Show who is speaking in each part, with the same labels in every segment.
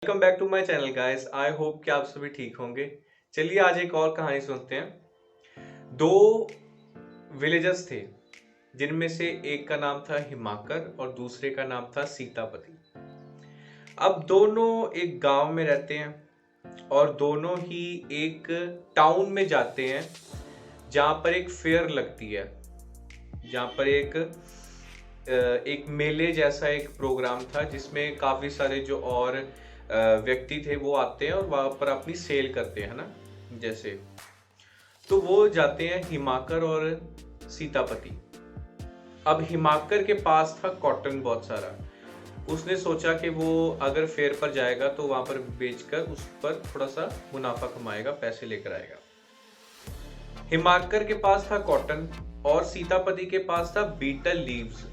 Speaker 1: Welcome back to my channel guys. I hope कि आप सभी ठीक होंगे। चलिए आज एक और कहानी सुनते हैं। दो विलेजर्स थे जिनमें से एक का नाम था हिमाकर और दूसरे का नाम था सीतापति। अब दोनों एक गांव में रहते हैं और दोनों ही एक टाउन में जाते हैं जहां पर एक फेयर लगती है, जहां पर एक मेले जैसा एक प्रोग्राम था जिसमें काफी सारे जो और व्यक्ति थे वो आते हैं और वहां पर अपनी सेल करते हैं ना। जैसे तो वो जाते हैं हिमाकर और सीतापति। अब हिमाकर के पास था कॉटन बहुत सारा। उसने सोचा कि वो अगर फेयर पर जाएगा तो वहां पर बेचकर उस पर थोड़ा सा मुनाफा कमाएगा, पैसे लेकर आएगा। हिमाकर के पास था कॉटन और सीतापति के पास था बीटल लीव्स।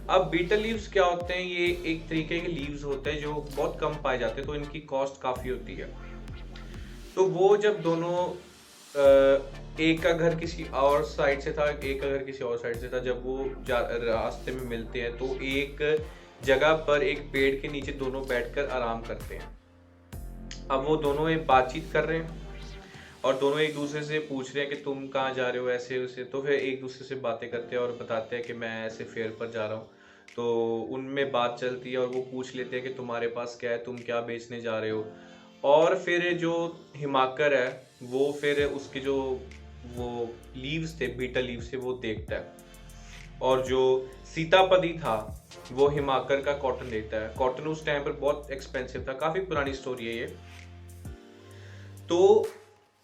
Speaker 1: अब बीटल लीव्स क्या होते हैं? ये एक तरीके के लीव्स होते हैं जो बहुत कम पाए जाते हैं, तो इनकी कॉस्ट काफी होती है। तो वो जब दोनों एक का घर किसी और साइड से था, एक का घर किसी और साइड से था, जब वो रास्ते में मिलते हैं तो एक जगह पर एक पेड़ के नीचे दोनों बैठकर आराम करते हैं। अब वो दोनों एक बातचीत कर रहे हैं और दोनों एक दूसरे से पूछ रहे हैं कि तुम कहाँ जा रहे हो, ऐसे वैसे। तो फिर एक दूसरे से बातें करते हैं और बताते हैं कि मैं ऐसे फेयर पर जा रहा हूँ। तो उनमें बात चलती है और वो पूछ लेते हैं कि तुम्हारे पास क्या है, तुम क्या बेचने जा रहे हो। और फिर जो हिमाकर है वो फिर उसके जो वो लीव्स थे, बीटल लीव्स थे, वो देखता है। और जो सीतापति था वो हिमाकर का कॉटन देखता है। कॉटन उस टाइम पर बहुत एक्सपेंसिव था, काफी पुरानी स्टोरी है ये। तो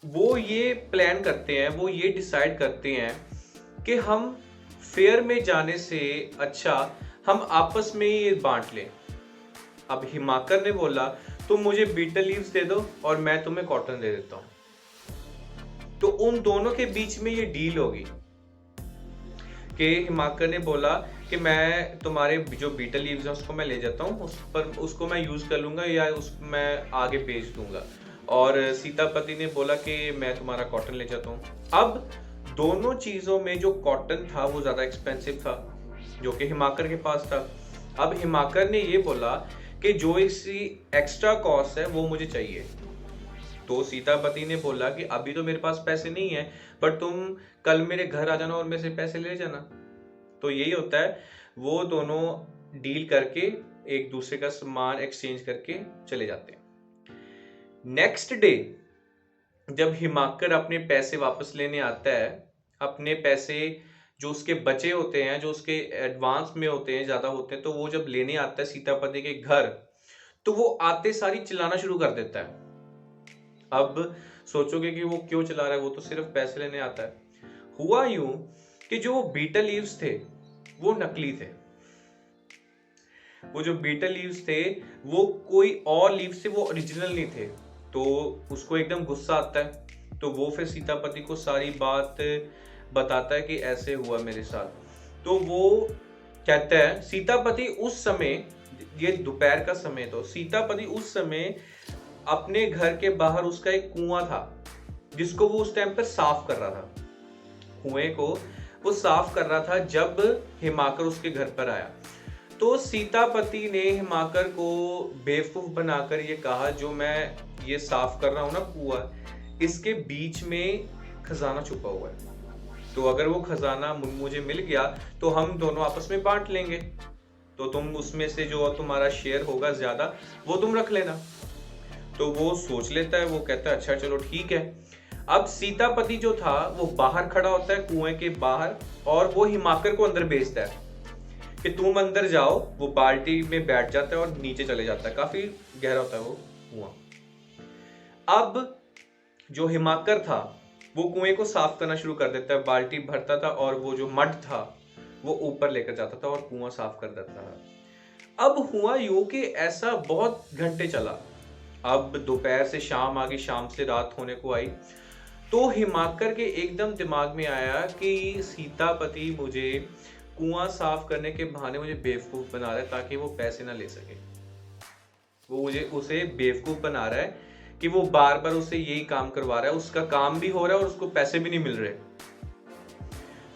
Speaker 1: वो ये प्लान करते हैं, वो ये डिसाइड करते हैं कि हम फेयर में जाने से अच्छा हम आपस में ही बांट लें। अब हिमाकर ने बोला तुम मुझे बीटल लीव्स दे दो और मैं तुम्हें कॉटन दे देता हूं। तो उन दोनों के बीच में ये डील होगी कि हिमाकर ने बोला कि मैं तुम्हारे जो बीटल लीव्स हैं उसको मैं ले जाता हूँ, उस पर उसको मैं यूज कर लूंगा या उसको मैं आगे बेच दूंगा। और सीतापति ने बोला कि मैं तुम्हारा कॉटन ले जाता हूँ। अब दोनों चीजों में जो कॉटन था वो ज्यादा एक्सपेंसिव था जो कि हिमाकर के पास था। अब हिमाकर ने ये बोला कि जो इसी एक्स्ट्रा कॉस्ट है वो मुझे चाहिए। तो सीतापति ने बोला कि अभी तो मेरे पास पैसे नहीं है, बट तुम कल मेरे घर आ जाना और मेरे से पैसे ले जाना। तो यही होता है, वो दोनों डील करके एक दूसरे का सामान एक्सचेंज करके चले जाते हैं। नेक्स्ट डे जब हिमाकर अपने पैसे वापस लेने आता है, अपने पैसे जो उसके बचे होते हैं, जो उसके एडवांस में होते हैं, ज्यादा होते हैं, तो वो जब लेने आता है सीतापति के घर, तो वो आते सारी चिल्लाना शुरू कर देता है। अब सोचोगे कि वो क्यों चिल्ला रहा है, वो तो सिर्फ पैसे लेने आता है। हुआ यूं कि जो बीटल लीव्स थे वो नकली थे। वो जो बीटल लीव्स थे वो कोई और लीव से वो ओरिजिनल नहीं थे। तो उसको एकदम गुस्सा आता है। तो वो फिर सीतापति को सारी बात बताता है कि ऐसे हुआ मेरे साथ। तो वो कहता है, सीतापति उस समय, ये दोपहर का समय, तो सीतापति उस समय अपने घर के बाहर उसका एक कुआं था जिसको वो उस टाइम पर साफ कर रहा था। कुएं को वो साफ कर रहा था जब हिमाकर उसके घर पर आया। तो सीतापति ने हिमाकर को बेवकूफ बनाकर ये कहा, जो मैं ये साफ कर रहा हूं ना कुआं, इसके बीच में खजाना छुपा हुआ है। तो अगर वो खजाना मुझे मिल गया तो हम दोनों आपस में बांट लेंगे। तो तुम उसमें से जो तुम्हारा शेयर होगा ज्यादा वो तुम रख लेना। तो वो सोच लेता है, वो कहता है अच्छा चलो ठीक है। अब सीतापति जो था वो बाहर खड़ा होता है कुएं के बाहर और वो हिमाकर को अंदर भेजता है कि तुम अंदर जाओ। वो बाल्टी में बैठ जाता है और नीचे चले जाता है। काफी गहरा होता है वो कुआं। अब जो हिमाकर था वो कुएं को साफ करना शुरू कर देता है, बाल्टी भरता था और वो जो मड था वो ऊपर लेकर जाता था और कुआं साफ कर देता था। अब हुआ यूं कि ऐसा बहुत घंटे चला। अब दोपहर से शाम आ गई, शाम से रात होने को आई। तो हिमाकर के एकदम दिमाग में आया कि सीतापति मुझे कुआं साफ करने के बहाने मुझे बेवकूफ बना रहा है ताकि वो पैसे ना ले सके। वो मुझे उसे बेवकूफ बना रहा है कि वो बार बार उसे यही काम करवा रहा है, उसका काम भी हो रहा है और उसको पैसे भी नहीं मिल रहे।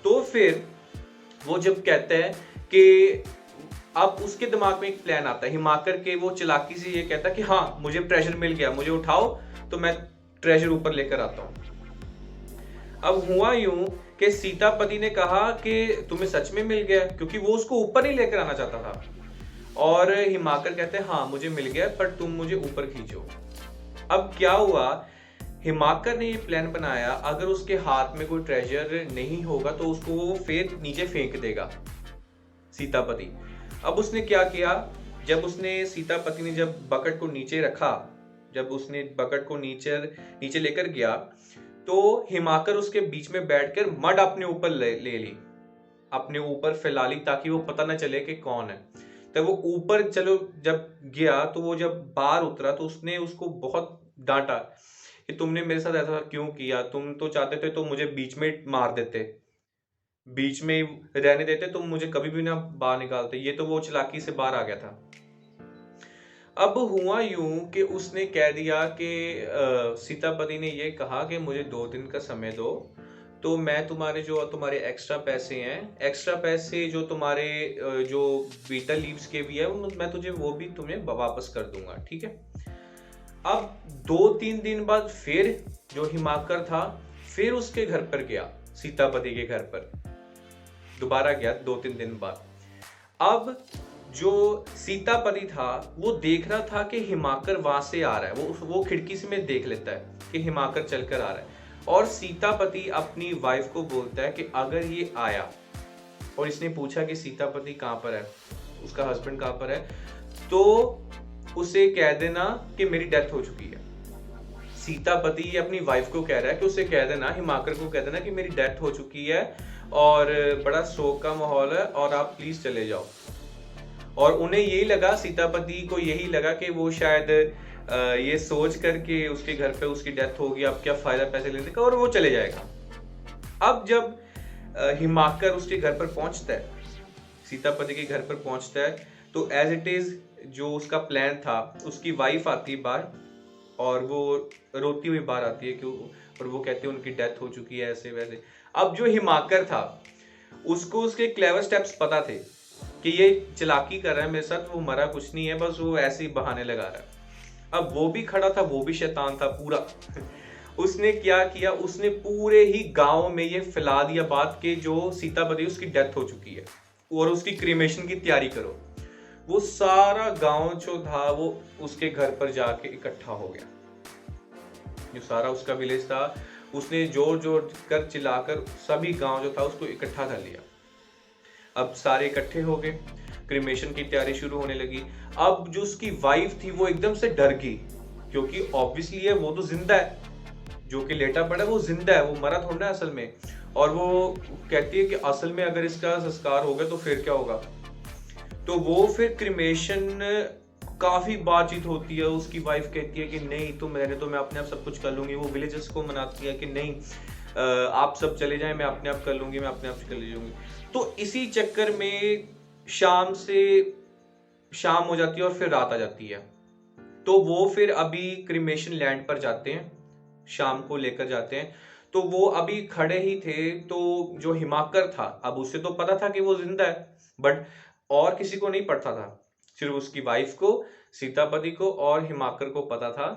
Speaker 1: तो फिर वो जब कहते हैं कि अब उसके दिमाग में एक प्लान आता है, हिमाकर के वो चालाकी से ये कहता है कि हाँ मुझे ट्रेजर मिल गया, मुझे उठाओ तो मैं ट्रेजर ऊपर लेकर आता हूँ। अब हुआ यूं कि सीतापति ने कहा कि तुम्हें सच में मिल गया, क्योंकि वो उसको ऊपर नहीं लेकर आना चाहता था। और हिमाकर कहते हैं हाँ मुझे मिल गया, पर तुम मुझे ऊपर खींचो। अब क्या हुआ, हिमाकर ने ये प्लान बनाया, अगर उसके हाथ में कोई ट्रेजर नहीं होगा तो उसको वो फिर नीचे फेंक देगा सीतापति। अब उसने क्या किया, जब उसने सीतापति ने जब बकेट को नीचे रखा, जब उसने बकेट को नीचे लेकर गया, तो हिमाकर उसके बीच में बैठकर मड अपने ऊपर ले ली, अपने ऊपर फैला ली, ताकि वो पता ना चले कि कौन है। तब वो ऊपर चलो जब गया तो वो जब बाहर उतरा तो उसने उसको बहुत डांटा कि तुमने मेरे साथ ऐसा क्यों किया, तुम तो चाहते थे तो मुझे बीच में मार देते, बीच में रहने देते, तुम मुझे कभी भी ना बाहर निकालते। ये तो वो चालाकी से बाहर आ गया था। अब हुआ यूं कि उसने कह दिया कि सीतापति ने ये कहा कि मुझे 2 दिन का समय दो, तो मैं तुम्हारे एक्स्ट्रा पैसे हैं, एक्स्ट्रा पैसे जो तुम्हारे जो बीटल लीव्स के भी है, मैं तुझे वो भी तुम्हें वापस कर दूंगा, ठीक है। अब 2-3 दिन बाद फिर जो हिमाकर था फिर उसके घर पर गया, सीतापति के घर पर दोबारा गया 2-3 दिन बाद। अब जो सीतापति था वो देख रहा था कि हिमाकर वहां से आ रहा है, वो खिड़की से में देख लेता है कि हिमाकर चलकर आ रहा है। और सीतापति अपनी वाइफ को बोलता है कि अगर ये आया और इसने पूछा कि सीतापति कहाँ पर है, उसका हस्बैंड कहाँ पर है, तो उसे कह देना कि मेरी डेथ हो चुकी है। सीतापति अपनी वाइफ को कह रहा है कि उसे कह देना, हिमाकर को कह देना कि मेरी डेथ हो चुकी है और बड़ा शोक का माहौल है और आप प्लीज चले जाओ। और उन्हें यही लगा, सीतापति को यही लगा कि वो शायद ये सोच करके उसके घर पे उसकी डेथ होगी, अब क्या फायदा पैसे लेने का, और वो चले जाएगा। अब जब हिमाकर उसके घर पर पहुंचता है, सीतापति के घर पर पहुंचता है, तो एज इट इज जो उसका प्लान था, उसकी वाइफ आती है बाहर और वो रोती हुई बाहर आती है क्यों, और वो कहती है उनकी डेथ हो चुकी है ऐसे वैसे। अब जो हिमाकर था उसको उसके क्लेवर स्टेप्स पता थे कि ये चालाकी कर रहा है मेरे साथ, वो मरा कुछ नहीं है, बस वो ऐसे ही बहाने लगा रहा है। अब वो भी खड़ा था, वो भी शैतान था पूरा। उसने क्या किया, उसने पूरे ही गांव में ये फैला दिया बात के जो सीतापति उसकी डेथ हो चुकी है और उसकी क्रीमेशन की तैयारी करो। वो सारा गांव जो था वो उसके घर पर जाके इकट्ठा हो गया, जो सारा उसका विलेज था, उसने जोर जोर कर चिल्लाकर सभी गांव जो था उसको इकट्ठा कर लिया। अब सारे इकट्ठे हो गए, क्रीमेशन की तैयारी शुरू होने लगी। अब जो उसकी वाइफ थी वो एकदम से डर गई, क्योंकि ऑब्वियसली है वो तो जिंदा है, जो कि लेटा पड़ा है वो जिंदा है, वो मरा थोड़ा ना असल में। और वो कहती है कि असल में अगर इसका संस्कार हो गया तो फिर क्या होगा। तो वो फिर क्रीमेशन, काफी बातचीत होती है, उसकी वाइफ कहती है कि नहीं तुम रहने तो मैं अपने आप सब कुछ कर लूंगी। वो विलेजर्स को मनाती है कि नहीं आप सब चले जाएं, मैं अपने आप कर लूंगी, मैं अपने आप से कर ले जाऊंगी। तो इसी चक्कर में शाम हो जाती है और फिर रात आ जाती है। तो वो फिर अभी क्रीमेशन लैंड पर जाते हैं, शाम को लेकर जाते हैं। तो वो अभी खड़े ही थे, तो जो हिमाकर था, अब उसे तो पता था कि वो जिंदा है, बट और किसी को नहीं पता था, सिर्फ उसकी वाइफ को, सीतापति को और हिमाकर को पता था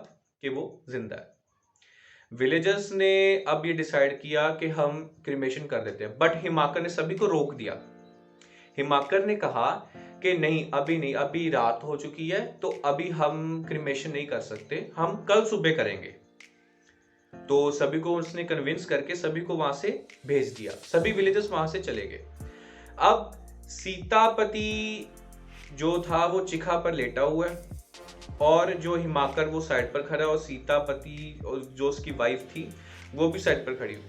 Speaker 1: कि वो जिंदा है। विलेजर्स ने अब ये डिसाइड किया कि हम क्रीमेशन कर देते हैं, बट हिमाकर ने सभी को रोक दिया। हिमाकर ने कहा कि नहीं अभी नहीं, अभी रात हो चुकी है तो अभी हम क्रीमेशन नहीं कर सकते, हम कल सुबह करेंगे। तो सभी को उसने कन्विंस करके सभी को वहां से भेज दिया, सभी विलेजर्स वहां से चले गए। अब सीतापति जो था वो चिखा पर लेटा हुआ है और जो हिमाकर वो साइड पर खड़ा है, और सीतापति जो उसकी वाइफ थी वो भी साइड पर खड़ी हुई।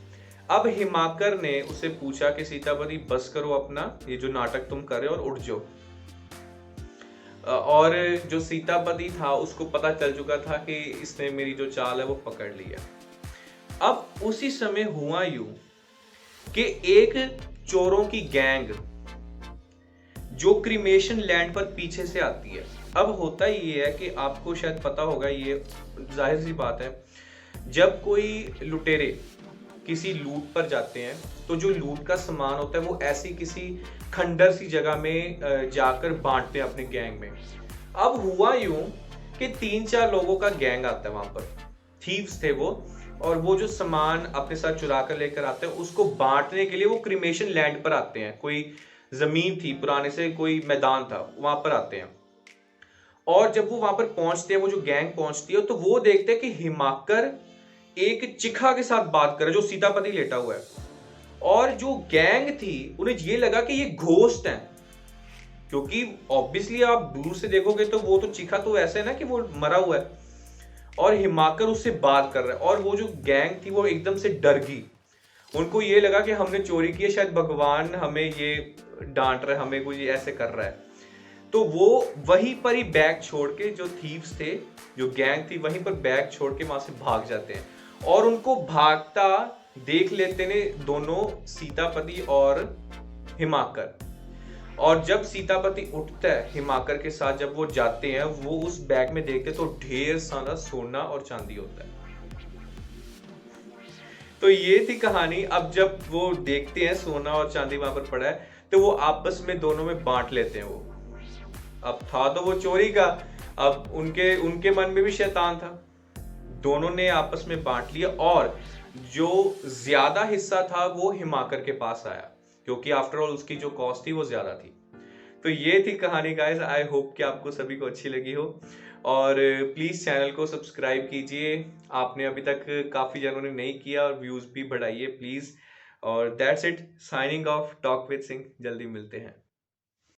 Speaker 1: अब हिमाकर ने उससे पूछा कि सीतापति बस करो अपना ये जो नाटक तुम कर रहे हो और उठ जाओ। और जो सीतापति था उसको पता चल चुका था कि इसने मेरी जो चाल है वो पकड़ लिया। अब उसी समय हुआ यूं कि एक चोरों की गैंग जो क्रीमेशन लैंड पर पीछे से आती है। अब होता ये है कि आपको शायद पता होगा, ये जाहिर सी बात है, जब कोई लुटेरे किसी लूट पर जाते हैं तो जो लूट का सामान होता है वो ऐसी किसी खंडर सी जगह में जाकर बांटते हैं अपने गैंग में। अब हुआ यूं कि 3-4 लोगों का गैंग आता है वहां पर, थीव्स थे वो, और वो जो सामान अपने साथ चुरा कर लेकर आते हैं उसको बांटने के लिए वो क्रिमेशन लैंड पर आते हैं। कोई जमीन थी पुराने से, कोई मैदान था, वहां पर आते हैं। और जब वो वहां पर पहुंचते हैं, वो जो गैंग पहुंचती है, तो वो देखते हैं कि हिमाकर एक चिखा के साथ बात कर रहा है जो सीतापति लेटा हुआ है। और जो गैंग थी उन्हें ये लगा कि ये घोस्ट है, क्योंकि ऑब्वियसली आप दूर से देखोगे तो वो तो चिखा तो ऐसे है ना कि वो मरा हुआ है, और हिमाकर उससे बात कर रहा है। और वो जो गैंग थी वो एकदम से डर गई। उनको ये लगा कि हमने चोरी की है, शायद भगवान हमें ये डांट रहा है, हमें कुछ ऐसे कर रहा है। तो वो वहीं पर ही बैग छोड़ के, जो थीव्स थे, जो गैंग थी, वहीं पर बैग छोड़ के वहां से भाग जाते हैं। और उनको भागता देख लेते ने दोनों, सीतापति और हिमाकर। और जब सीतापति उठता है हिमाकर के साथ, जब वो जाते हैं, वो उस बैग में देखते तो ढेर सारा सोना और चांदी होता है। तो ये थी कहानी। अब जब वो देखते हैं सोना और चांदी वहां पर पड़ा है, तो वो आपस में दोनों में बांट लेते हैं। वो अब था तो वो चोरी का, अब उनके उनके मन में भी शैतान था, दोनों ने आपस में बांट लिया। और जो ज्यादा हिस्सा था वो हिमाकर के पास आया, क्योंकि आफ्टर ऑल उसकी जो कॉस्ट थी वो ज्यादा थी। तो ये थी कहानी गाइस। आई होप कि आपको सभी को अच्छी लगी हो, और प्लीज चैनल को सब्सक्राइब कीजिए। आपने अभी तक काफी जनों ने नहीं किया, और व्यूज भी बढ़ाइए प्लीज। और that's it, signing off, talk with Singh. जल्दी मिलते हैं।